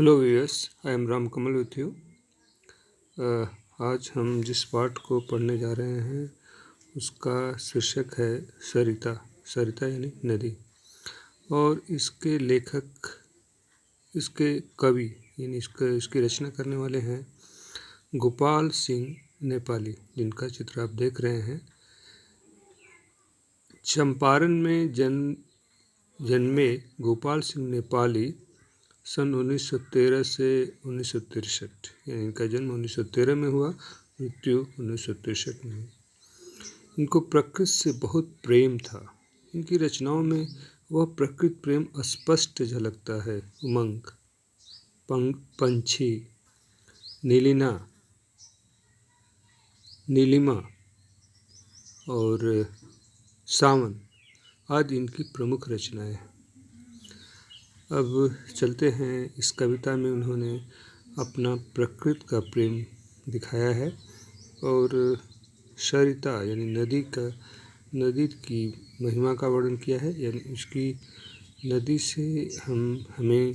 Hello viewers, I am Ram Kamal with you. आज हम जिस पाठ को पढ़ने जा रहे हैं उसका शीर्षक है सरिता। सरिता यानी नदी। और इसके लेखक, इसके कवि यानी इसकी रचना करने वाले हैं गोपाल सिंह नेपाली, जिनका चित्र आप देख रहे हैं। चंपारण में जन्मे गोपाल सिंह नेपाली सन 1913 से 1963, यानी इनका जन्म 1913 में हुआ, मृत्यु 1963 में हुई। इनको प्रकृति से बहुत प्रेम था। इनकी रचनाओं में वह प्रकृति प्रेम स्पष्ट झलकता है। उमंग, पंछी, नीलिमा और सावन आदि इनकी प्रमुख रचनाएं हैं। अब चलते हैं, इस कविता में उन्होंने अपना प्रकृति का प्रेम दिखाया है और सरिता यानी नदी की महिमा का वर्णन किया है। यानी उसकी नदी से हमें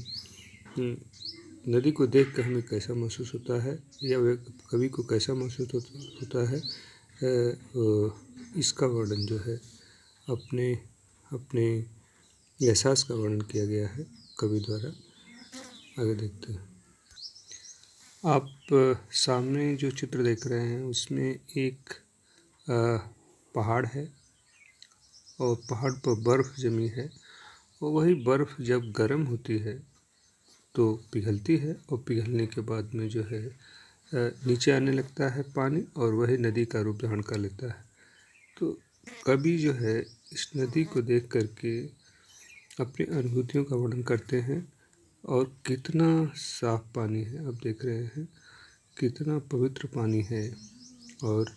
नदी को देखकर हमें कैसा महसूस होता है या कवि को कैसा महसूस होता है, इसका वर्णन जो है अपने एहसास का वर्णन किया गया है कवि द्वारा। आगे देखते हैं। आप सामने जो चित्र देख रहे हैं उसमें एक पहाड़ है और पहाड़ पर बर्फ़ जमी है, और वही बर्फ़ जब गर्म होती है तो पिघलती है, और पिघलने के बाद में जो है नीचे आने लगता है पानी, और वही नदी का रूप धारण कर लेता है। तो कवि जो है इस नदी को देख करके अपनी अनुभूतियों का वर्णन करते हैं। और कितना साफ पानी है, आप देख रहे हैं कितना पवित्र पानी है, और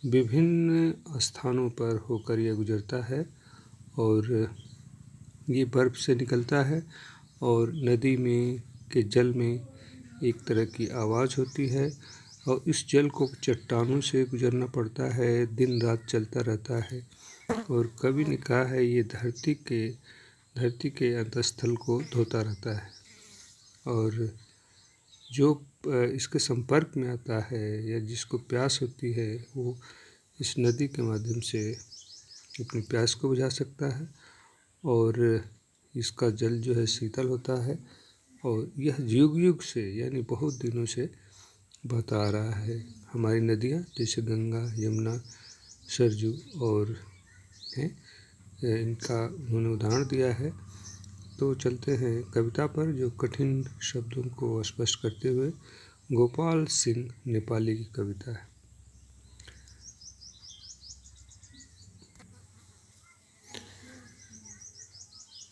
विभिन्न स्थानों पर होकर यह गुजरता है, और ये बर्फ़ से निकलता है, और नदी में के जल में एक तरह की आवाज़ होती है, और इस जल को चट्टानों से गुजरना पड़ता है, दिन रात चलता रहता है। और कवि ने कहा है ये धरती के अंतस्थल को धोता रहता है, और जो इसके संपर्क में आता है या जिसको प्यास होती है वो इस नदी के माध्यम से अपनी प्यास को बुझा सकता है, और इसका जल जो है शीतल होता है, और यह युग युग से यानी बहुत दिनों से बहता आ रहा है। हमारी नदियाँ जैसे गंगा, यमुना, सरजू और हैं, इनका उन्होंने उदाहरण दिया है। तो चलते हैं कविता पर, जो कठिन शब्दों को स्पष्ट करते हुए गोपाल सिंह नेपाली की कविता है।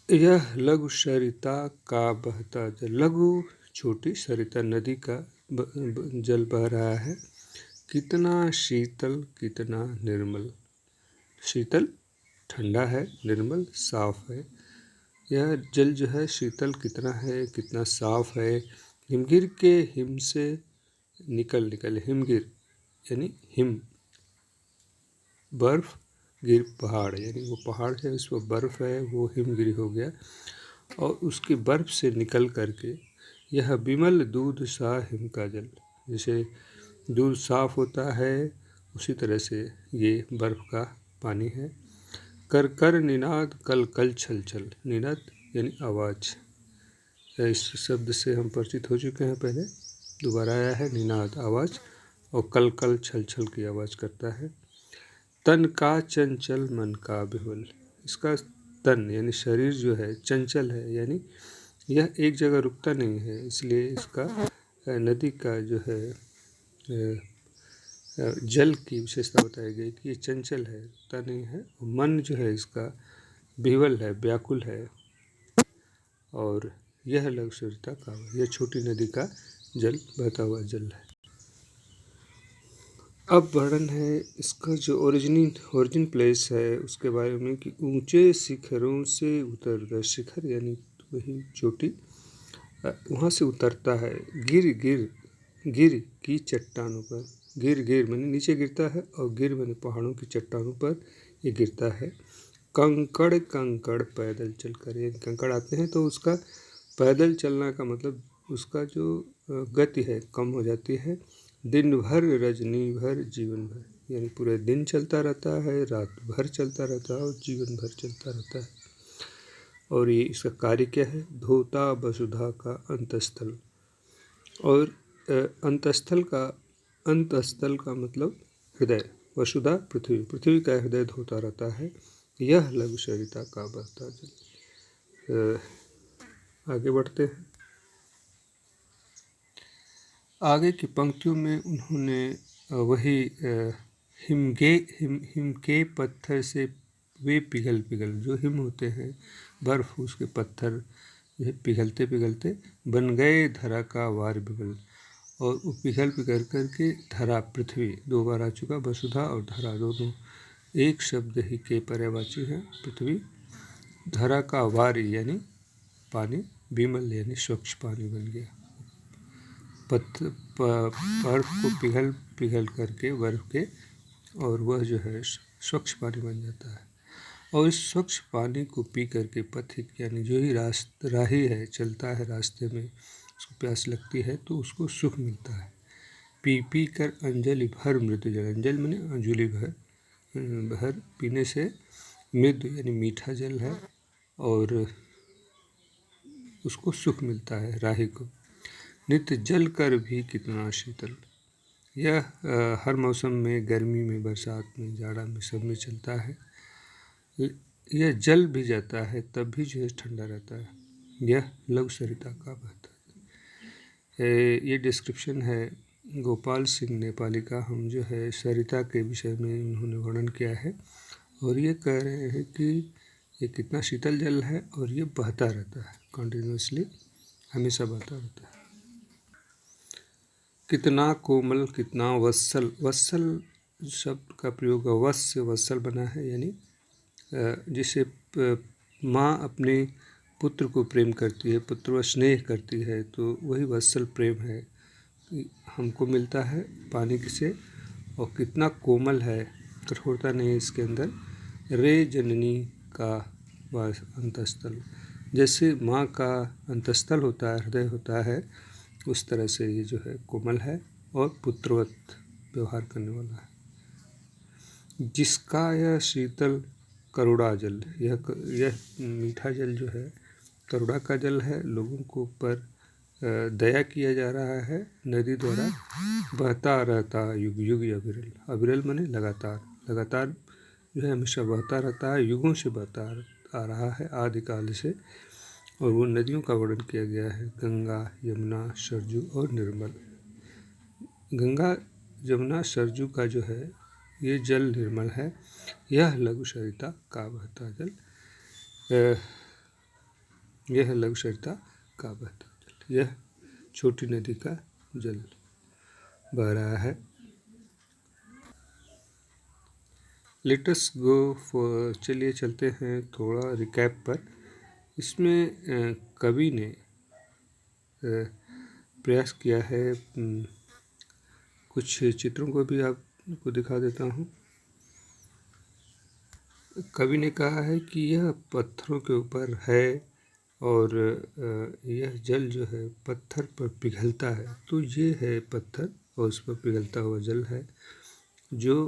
यह लघु सरिता का बहता जल, लघु छोटी सरिता नदी का जल बह रहा है। कितना शीतल, कितना निर्मल। शीतल ठंडा है, निर्मल साफ है। यह जल जो है शीतल कितना है, कितना साफ है। हिमगिर के हिम से निकल हिमगिर यानी हिम, बर्फ, गिर पहाड़, यानी वो पहाड़ है उस पर बर्फ़ है, वो हिमगिरी हो गया, और उसकी बर्फ़ से निकल करके यह विमल दूध सा हिम का जल, जैसे दूध साफ होता है उसी तरह से ये बर्फ़ का पानी है। कर कर निनाद कल कल छल छल, निनाद यानी आवाज़, इस शब्द से हम परिचित हो चुके हैं पहले, दोबारा आया है निनाद आवाज़, और कल कल छल छल की आवाज़ करता है। तन का चंचल मन का विह्वल, इसका तन यानी शरीर जो है चंचल है, यानी यह एक जगह रुकता नहीं है, इसलिए इसका नदी का जो है जल की विशेषता बताई गई कि ये चंचल है, रुकता नहीं है। मन जो है इसका विह्वल है, व्याकुल है, और यह लघु सरिता का, यह छोटी नदी का जल बहता हुआ जल है। अब वर्णन है इसका जो ओरिजिन प्लेस है उसके बारे में, कि ऊंचे शिखरों से उतरता, शिखर यानी वही चोटी, वहाँ से उतरता है। गिर की चट्टानों पर, गिर माने नीचे गिरता है, और गिर माने पहाड़ों की चट्टानों पर ये गिरता है। कंकड़ पैदल चलकर, ये कंकड़ आते हैं तो उसका पैदल चलना का मतलब उसका जो गति है कम हो जाती है। दिन भर रजनी भर जीवन भर, यानी पूरे दिन चलता रहता है, रात भर चलता रहता है और जीवन भर चलता रहता है। और ये इसका कार्य क्या है? धोता वसुधा का अंतस्थल। और अंतस्थल का मतलब हृदय। वसुधा पृथ्वी, पृथ्वी का हृदय धोता रहता है। यह लघु सरिता का बहता जल। आगे बढ़ते हैं। आगे की पंक्तियों में उन्होंने वही हिम के पत्थर से वे पिघल जो हिम होते हैं बर्फ, उसके पत्थर पिघलते पिघलते बन गए धरा का वार विमल। और वो पिघल करके धरा, पृथ्वी दो बार आ चुका, वसुधा और धरा दोनों एक शब्द ही के पर्यायवाची हैं। पृथ्वी, धरा का वार यानी पानी, विमल यानी स्वच्छ पानी बन गया। बर्फ को पिघल करके बर्फ के, और वह जो है स्वच्छ पानी बन जाता है। और इस स्वच्छ पानी को पी करके पथिक यानी जो ही राही है, चलता है रास्ते में, उसको प्यास लगती है तो उसको सुख मिलता है। पी कर अंजलि भर मृदु जल, अंजल माने अंजुलि भर पीने से मृदु यानी मीठा जल है और उसको सुख मिलता है राही को। नित्य जल कर भी कितना शीतल, यह हर मौसम में, गर्मी में, बरसात में, जाड़ा में, सब में चलता है। यह जल भी जाता है तब भी जो है ठंडा रहता है। यह लघु सरिता का बहता है। ये डिस्क्रिप्शन है गोपाल सिंह नेपाली का। हम जो है सरिता के विषय में उन्होंने वर्णन किया है और ये कह रहे हैं कि ये कितना शीतल जल है और ये बहता रहता है कंटिन्यूसली, हमेशा बहता रहता है। कितना कोमल, कितना वत्सल, वत्सल शब्द का प्रयोग वत्स से वत्सल बना है, यानी जिसे माँ अपने पुत्र को प्रेम करती है, पुत्र व स्नेह करती है, तो वही वत्सल प्रेम है हमको मिलता है पानी से। और कितना कोमल है, कठोरता नहीं है इसके अंदर। रे जननी का वास अंतस्थल, जैसे माँ का अंतस्थल होता है, हृदय होता है, उस तरह से ये जो है कोमल है और पुत्रवत व्यवहार करने वाला है। जिसका यह शीतल करुणा जल, यह मीठा जल जो है करुणा का जल है, लोगों को ऊपर दया किया जा रहा है नदी द्वारा, बहता रहता युग युग अविरल। अविरल माने लगातार, लगातार जो है हमेशा बहता रहता है, युगों से बहता आ रहा है, आदिकाल से। और वो नदियों का वर्णन किया गया है, गंगा, यमुना, सरजू और निर्मल। गंगा, यमुना, सरजू का जो है ये जल निर्मल है। यह लघु सरिता का बहता जल, यह लघु सरिता का बहता जल, यह छोटी नदी का जल बह रहा है। लेटस गो फॉर, चलिए चलते हैं थोड़ा रिकैप पर। इसमें कवि ने प्रयास किया है, कुछ चित्रों को भी आपको दिखा देता हूँ। कवि ने कहा है कि यह पत्थरों के ऊपर है और यह जल जो है पत्थर पर पिघलता है, तो ये है पत्थर और उस पर पिघलता हुआ जल है जो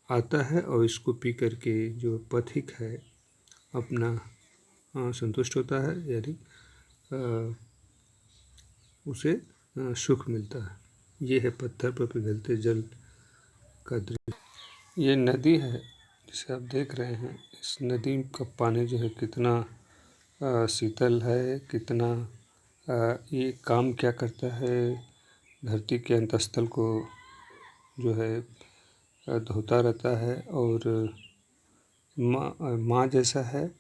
आता है और इसको पी करके जो पथिक है अपना संतुष्ट होता है, यानी उसे सुख मिलता है। ये है पत्थर पर पिघलते जल का दृश्य। ये नदी है जिसे आप देख रहे हैं, इस नदी का पानी जो है कितना शीतल है, कितना ये काम क्या करता है, धरती के अंतस्थल को जो है धोता रहता है और माँ जैसा है,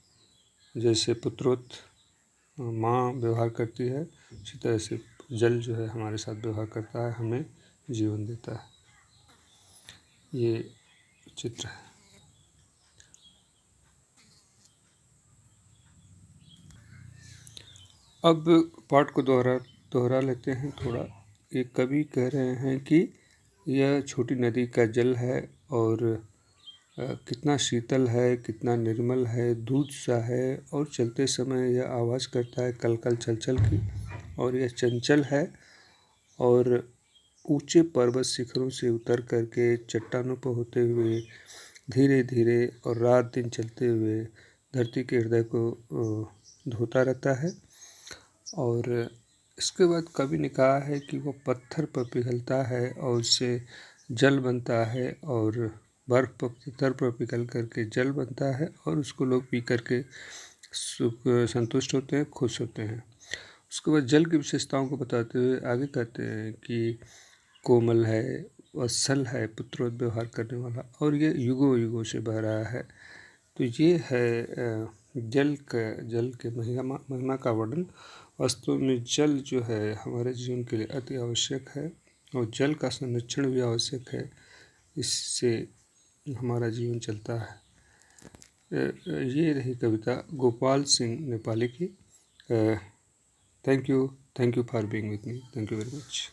जैसे पुत्रोत माँ व्यवहार करती है, उसी तरह से जल जो है हमारे साथ व्यवहार करता है, हमें जीवन देता है। ये चित्र है। अब पाठ को दोहरा लेते हैं थोड़ा। ये कवि कह रहे हैं कि यह छोटी नदी का जल है और कितना शीतल है, कितना निर्मल है, दूध सा है, और चलते समय यह आवाज़ करता है कल कल छल छल की, और यह चंचल है। और ऊंचे पर्वत शिखरों से उतर करके चट्टानों पर होते हुए धीरे धीरे और रात दिन चलते हुए धरती के हृदय को धोता रहता है। और इसके बाद कवि ने कहा है कि वो पत्थर पर पिघलता है और उससे जल बनता है, और बर्फ़ पत्थर पर पिघल करके जल बनता है, और उसको लोग पी करके संतुष्ट होते हैं, खुश होते हैं। उसके बाद जल की विशेषताओं को बताते हुए आगे कहते हैं कि कोमल है, वत्सल है, पुत्रों व्यवहार करने वाला, और ये युगों युगों से बह रहा है। तो ये है जल के महिमा का वर्णन। वास्तव में जल जो है हमारे जीवन के लिए अति आवश्यक है, और जल का संरक्षण भी आवश्यक है, इससे हमारा जीवन चलता है। ये रही कविता गोपाल सिंह नेपाली की। Thank you for being with me. Thank you very much.